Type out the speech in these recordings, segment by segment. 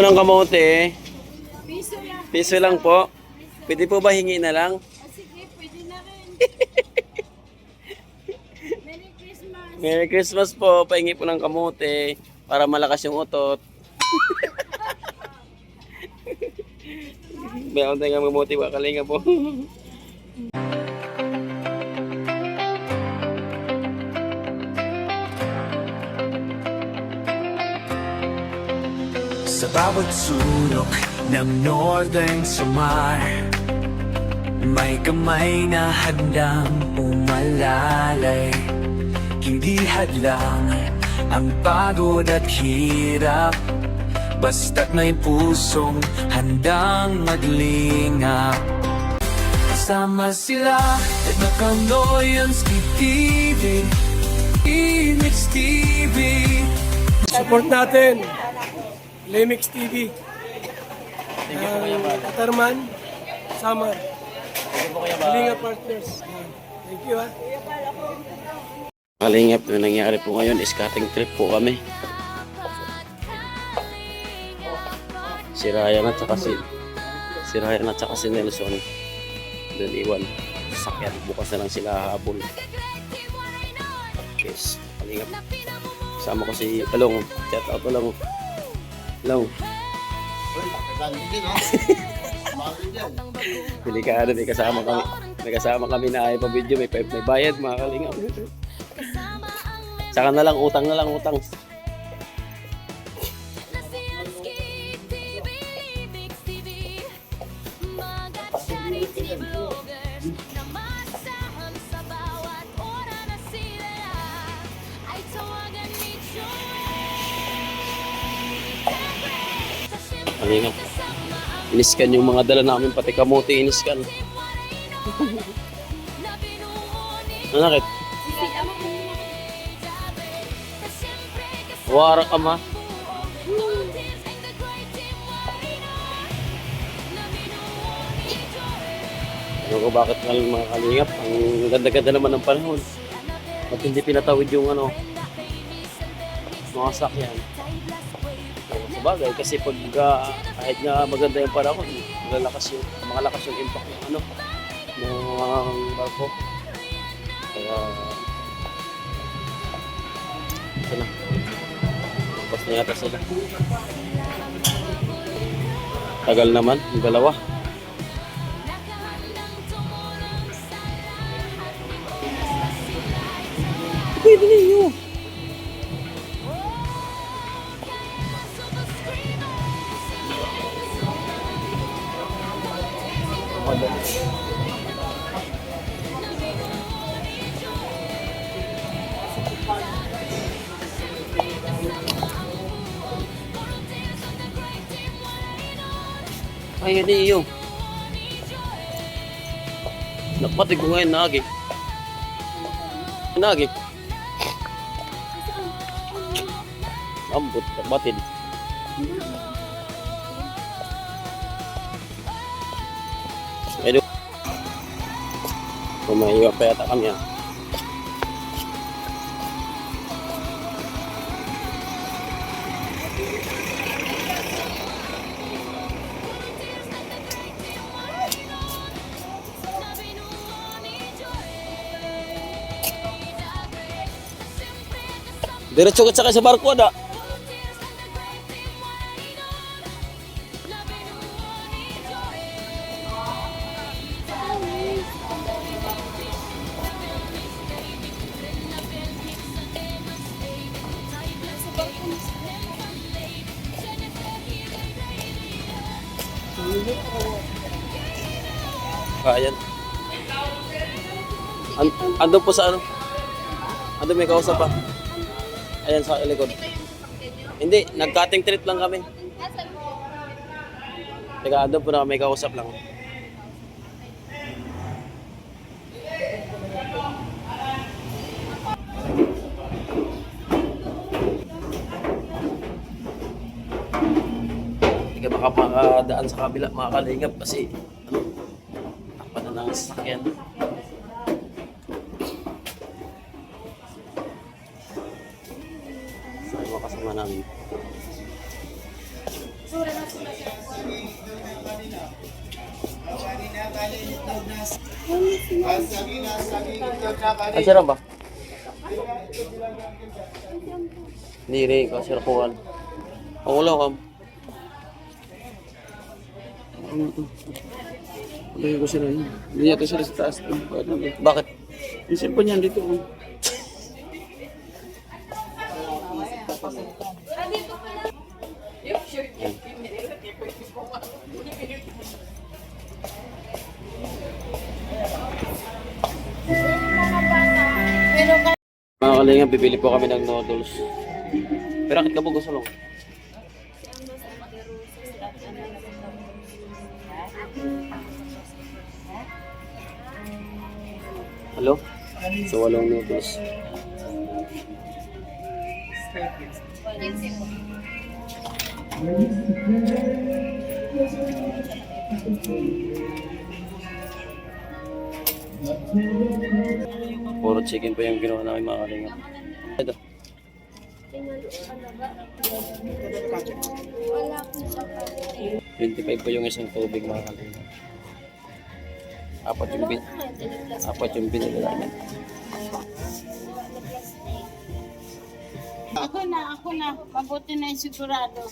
Ng kamote, Piso lang. piso lang po. Pwede po ba hingi na lang? Sige, pwede na rin. Merry Christmas. Merry Christmas po. Pahingi po ng kamote para malakas yung utot. Meron tayong kamote ba kalinga po. Sa bawat sulok ng Northern Samar, may kamay na handang umalalay. Hindi hadlang ang pagod at hirap, basta't may pusong handang maglingap. Kasama sila at Nakanoyans TV, Imix TV. Support natin Lemix TV. Katarman, Samar. Kalinga Partners. Thank you ha. Kalingap, yung nangyari po ngayon is cutting trip po kami. Si Ryan at saka si Nelson doon iwan sasakyan, bukas na lang sila habol. Yes, kalingap, sama ko si Palong, chat out Palong. Long. Delikado, may kasama kami na ay pa-video, may bayad mga kalingap. Saka na lang utang. Kalingap. Iniskan yung mga dala namin, pati kamote iniskan. Nanakit? Wara ka ma. Ano ko bakit mga kalingap? Ang ganda-ganda naman ng panahon. At hindi pinatawid yung mga sakyan. Sabagay kasi pag kahit nga maganda yung panahon, malakas yung impact ng ng barko. Kaya ito na. Tapos na yata sila. Tagal naman, yung dalawa. Pwede ninyo. Ay, hindi iyo. Napatid ko ngayon nagi. Ambot, napatid. Ayo. Kumahiwa pa yata kami Diretso ka sa barko ada. Ayan. Andun po sa Andun may kausap pa. Ayan sa likod. Hindi, nag-cutting trip lang kami. Teka, andun po na may kausap lang. Teka, baka makadaan sa kabila, mga kalingap kasi takpan na ng sasakyan. Kasama namin. Ang sarap ba? Hindi rin, kasi rapuan. Ang ulang kam. Hindi ko sila yun. Hindi yata sila sa taas. Bakit? Yung cellphone niyan dito. Mga kalinga, bibili po kami ng noodles. Pero akit ka po gusto lang. Hello? So, walang noodles. Puro chicken pa yung ginawa namin mga kalinga. Ito. Wala po sa pati. 25 po yung isang tubig mga kalinga. Apat yung binili namin. Ako na. Mabuti na yung sigurado.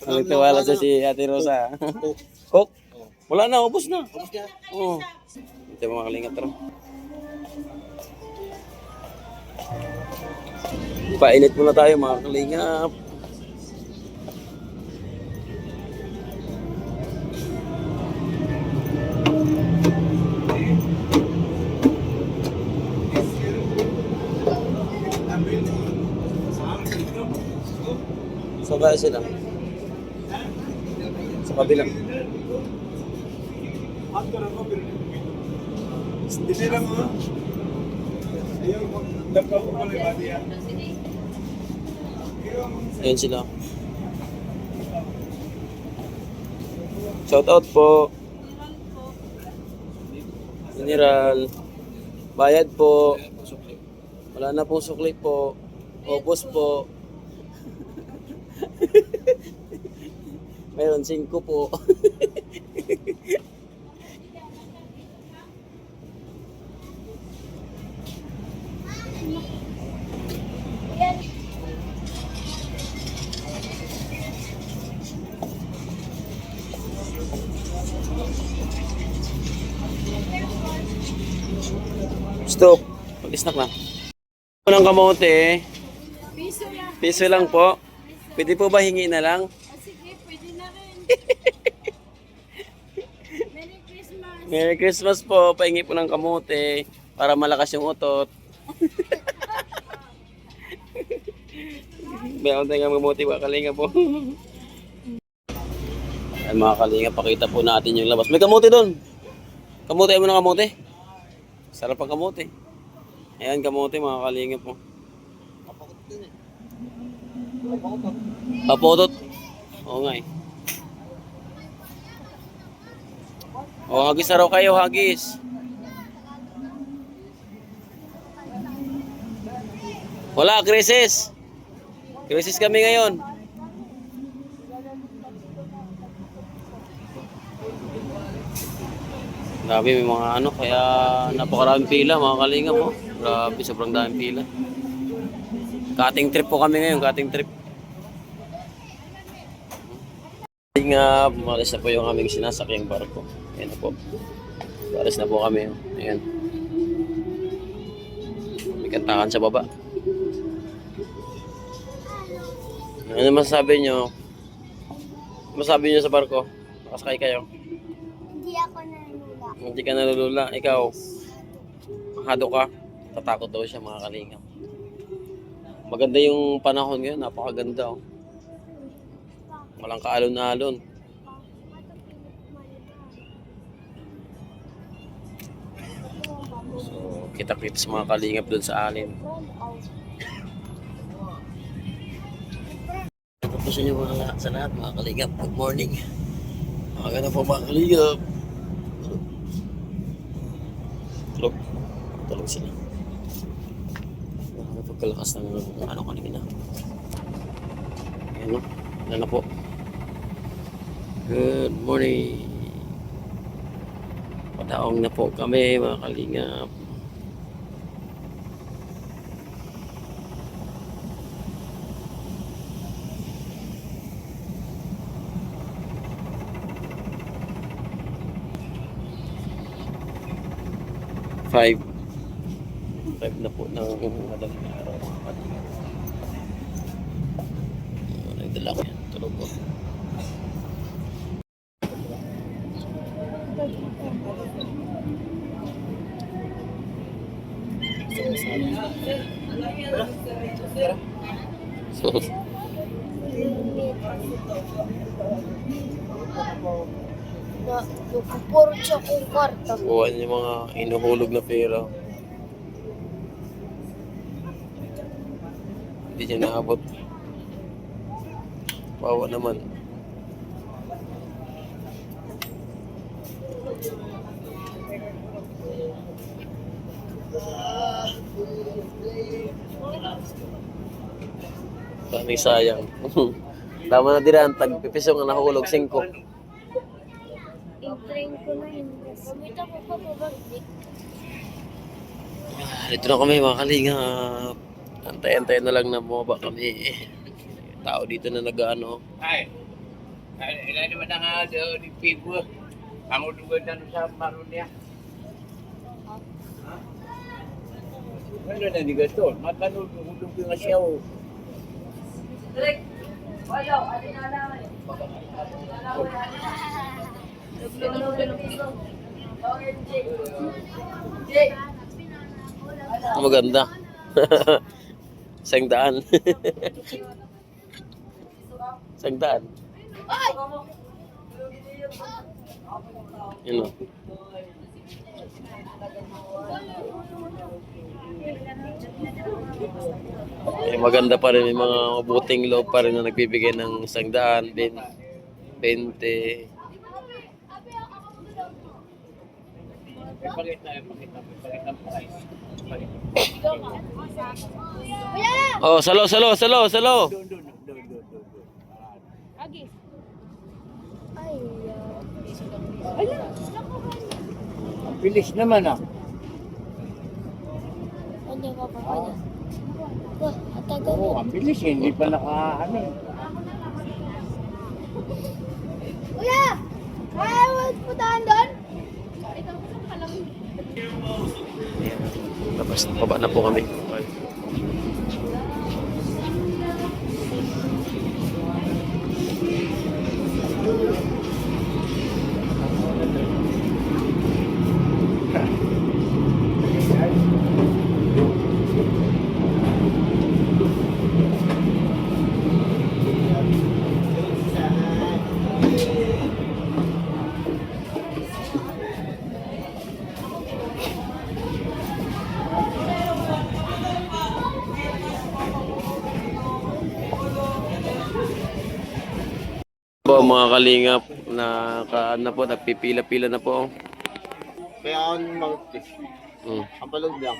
Nagtiwala sa si Ate Rosa. Coke? Wala na, ubos na. Oo. Ito mga kalinga, tara. Painit muna tayo mga kalingap. So kaya sila? Sa kabilang. Ayan sila. Shout out po. Mineral. Bayad po. Wala na pong sukli po. Obos po. Meron 5 po. Stop. Mag-snack na. Unang kamote, Piso lang. piso lang po. Pwede po ba hingi na lang? Sige, pwede na rin. Merry Christmas. Merry Christmas po. Pahingi po ng kamote para malakas yung utot. Meron tayong kamote ba kalinga po. Ay mga kalinga, pakita po natin yung labas. May kamote doon. Kamote mo ng kamote. Sarap ang kamote. Ayan kamote mga kalinga po. Papotot. Oo nga eh. O, hagis na raw kayo, hagis. Wala, krisis. Krisis kami ngayon. Grabe, may mga ano, kaya napakaraming pila mga kalinga po. Grabe, sobrang daming pila. Cutting trip po kami ngayon, cutting trip. Nga, malis na po yung aming sinasakyang barko. Ayan na po. Malis na po kami. Ayan. May kantakan sa baba. Ano masasabi nyo? Masasabi nyo sa barko? Nakasakay kayo? Hindi ako nanula. Hindi ka nalulula. Ikaw, hado ka. Tatakot daw siya mga kalinga. Maganda yung panahon ngayon. Napakaganda. Oh. Walang kaalon-alon. So, kita-kita sa mga kalingap doon sa alin. Tapos nyo mga sa lahat, mga kalingap. Good morning. Mga po mga kalingap. Tulog. Tulog sila. Pagkalakas ng ano kanina. Ayan o. Ayan na po. Good morning. Daong na po kami mga kalingap. Five na po ng madaling araw mga kalingap. Nagdala ko yan. Tulog ko. Nakupuro siya kung kwarta. Kuha niya mga inuhulog na pera. Hindi niya naabot. Bawa naman. Daming sayang. Tama na din ang tagpipisong ang nahulog 5. I-train ko na yun. Pamita ko pa pabagdik. Dito na kami mga kalingap. Antay-antay na lang na bumaba kami. Tao dito na nag-ano. Ay, ilan naman na nga di pigo. Ang udugan na sa maron niya. Ano na di gato? Matanong udug nga siya. Maganda. Sangdaan. Sangdaan. Yun o. Eh, maganda pa rin. May mga mabuting loob pa rin na nagbibigay ng 100, 20. Pakita ang price. Oh, salo. Doon. Agi. Ang bilis naman ah. Ano ka pa pala? Wah, atagal Oo, ang bilis eh. Hindi pa naka-ano eh. Kuya! Kaya mo putahan doon? Tapos baba na po kami. Po mga kalingap na po nagpipila-pila na po. Kaya ang mouthpiece. Kapalog lang.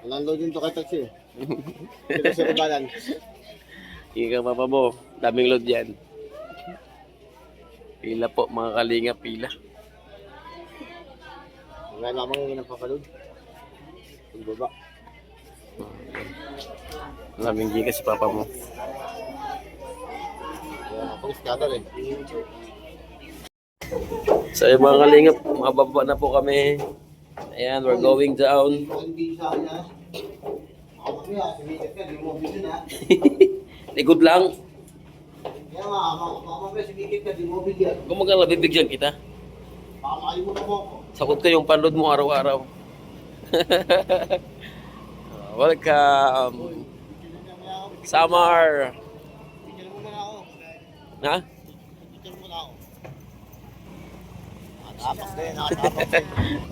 Walang load yung to kay taxi. Pero sa kabalan. Hindi ka mapabo. Daming load yan. Pila po mga kalingap, pila. Wala lamang yung napapalog. Pagbaba. Maraming gigas si papa mo. Kaya napag-scatter eh. So yung mga kalingap, mababa na po kami. Ayan, we're going down. Hindi sa kanya. Ako kaya, sumikat ka, di mo bilhin ha. Likod lang. Kaya nga, mamaya sumikat ka, di mo bilhin. Kung magkala bibigyan kita. Baka makalimutan mo ako. Sakot ko yung panload mo araw-araw. Welcome. Summer. Picture mo na ako. Ha? Picture mo na ako. Nakatapak din, nakatapak din.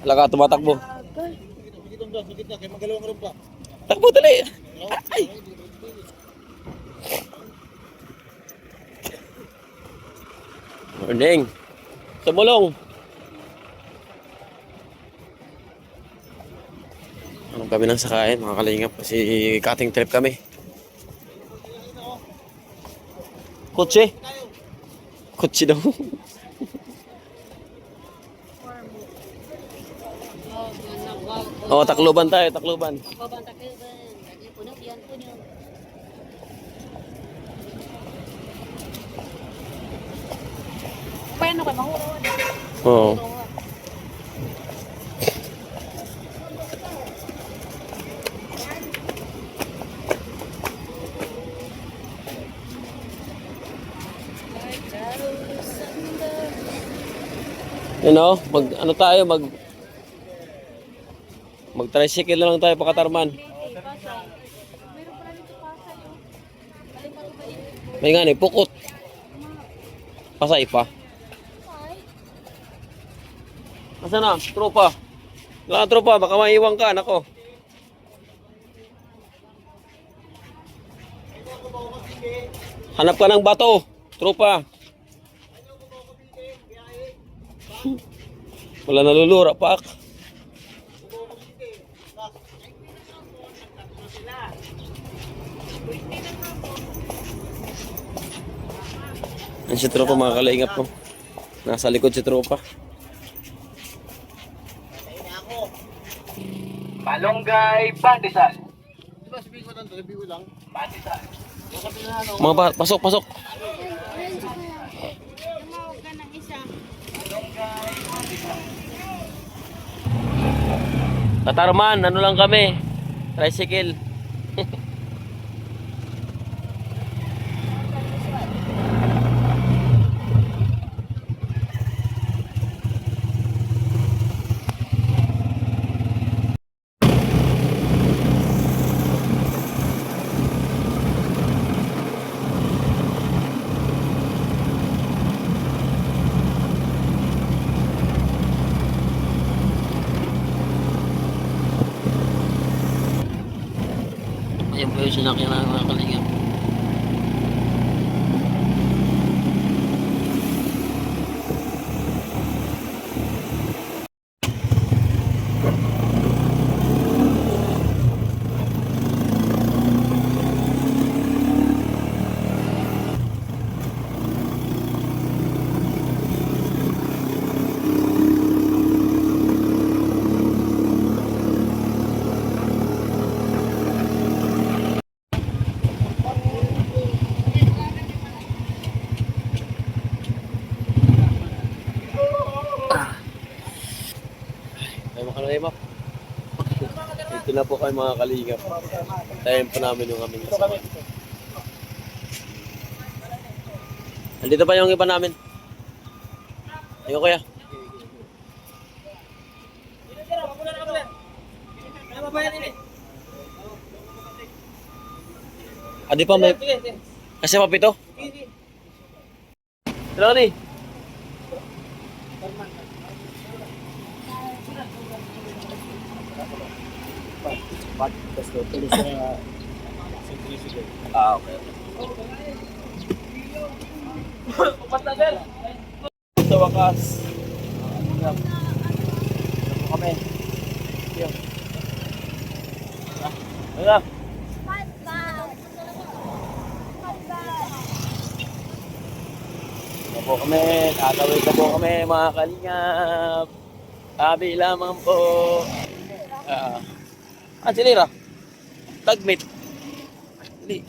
Wala ka tumatakbo. Sikit na, kaya magalawang rin pa. Takbo dali. Ay! Morning. Sumulong. Anong kami nang sakain mga kalingap kasi cutting trip kami. Kotse? Kotse daw. Oo, Tacloban tayo, Tacloban. Babanta kayo ba? Lagi po na, yan po niyo. Paano ka mahuro? Oo. You know, ano tayo, mag tricycle na lang tayo pa Katarman. May nga ni, pukot. Pasay pa. Asa na? Tropa. Wala kang tropa, baka maiwan ka, nako. Hanap ka ng bato, tropa. Wala nalulura pa. Yan si tropa, mga kalingap ko. Nasa likod si tropa. Malunggay, pandesal. Diba sabihin ko lang, sabihin ko lang. Pandesal. Mga pasok, pasok. Katarman, ano lang kami? Tricycle. Ayan po yung sinakyan na mga kalingap. Ay, makalingap. Ito na po kayo mga kalingap. Tayo po namin yung aming kasama. Andito pa yung iba namin. Ayun kuya. Adi pa may... Kasi papito? Sila ni? Ah, okay. Sa wakas. Kami. Yan. Wala. Po kami, tatawid na po kami mga kalingap. Tabi lamang po. Sinira? Tagmit. Hindi.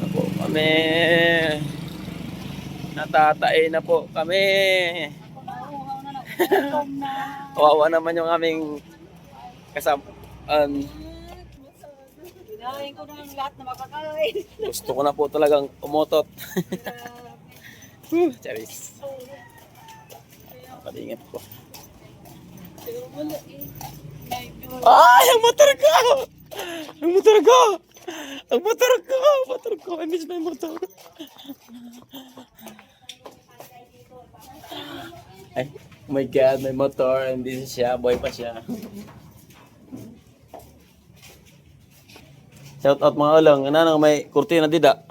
Na po kami. Natatay na po kami. Kawawa naman yung aming kasama. Ginahin ko ng lahat na makakain. Gusto ko na po talagang umutot. Charis. Kalingap ko. Ay, ang motor ko! Ang motor ko! Ang motor ko! Motor ko! I miss my motor. Ay, oh my God, may motor. Hindi siya, boy pa siya. Shout out mga ulang. Nanang may kurtina dida.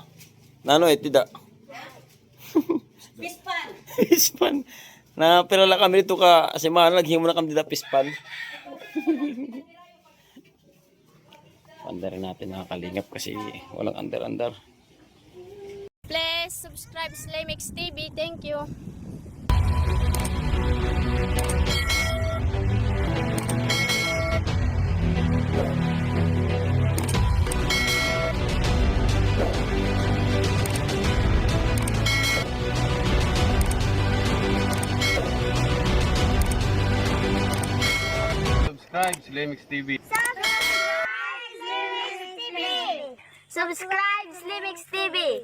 Nano dida. Pispan! Pispan. Na pirala kami dito ka semana naghimo na kami dito pispan. Under natin mga kalingap kasi walang under. Please subscribe Slimix TV. Thank you. Lemix TV. Subscribe Slimix TV.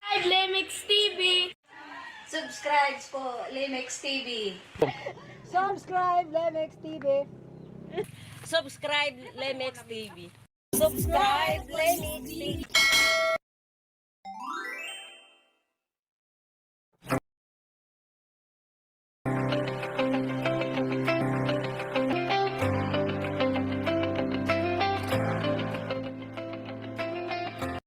Subscribe Lemix TV. Subscribe po, Lemix TV. Subscribe Lemix TV. Subscribe, Lemix TV. Subscribe, Lemix TV.